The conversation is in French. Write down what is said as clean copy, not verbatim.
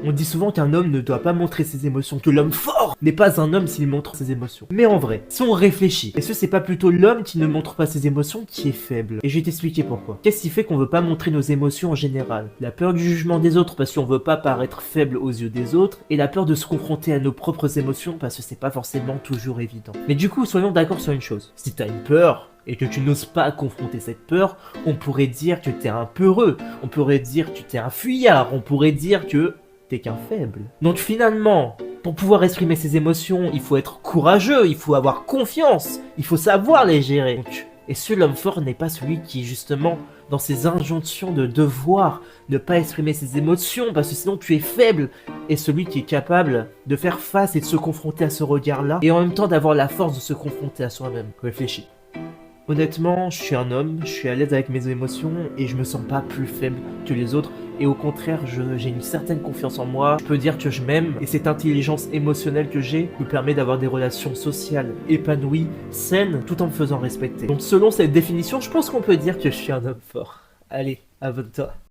On dit souvent qu'un homme ne doit pas montrer ses émotions, que l'homme fort n'est pas un homme s'il montre ses émotions. Mais en vrai, si on réfléchit, est-ce que c'est pas plutôt l'homme qui ne montre pas ses émotions qui est faible? Et je vais t'expliquer pourquoi. Qu'est-ce qui fait qu'on veut pas montrer nos émotions en général? La peur du jugement des autres parce qu'on veut pas paraître faible aux yeux des autres, et la peur de se confronter à nos propres émotions parce que c'est pas forcément toujours évident. Mais du coup, soyons d'accord sur une chose. Si t'as une peur, et que tu n'oses pas confronter cette peur, on pourrait dire que t'es un peureux, on pourrait dire que t'es un fuyard, on pourrait dire que t'es qu'un faible. Donc finalement, pour pouvoir exprimer ses émotions, il faut être courageux, il faut avoir confiance, il faut savoir les gérer. Donc, et ce l'homme fort n'est pas celui qui justement dans ses injonctions de devoir ne pas exprimer ses émotions parce que sinon tu es faible, et celui qui est capable de faire face et de se confronter à ce regard-là et en même temps d'avoir la force de se confronter à soi-même. Réfléchis. Honnêtement, je suis un homme, je suis à l'aise avec mes émotions et je me sens pas plus faible que les autres. Et au contraire, j'ai une certaine confiance en moi, je peux dire que je m'aime et cette intelligence émotionnelle que j'ai me permet d'avoir des relations sociales épanouies, saines, tout en me faisant respecter. Donc selon cette définition, je pense qu'on peut dire que je suis un homme fort. Allez, abonne-toi.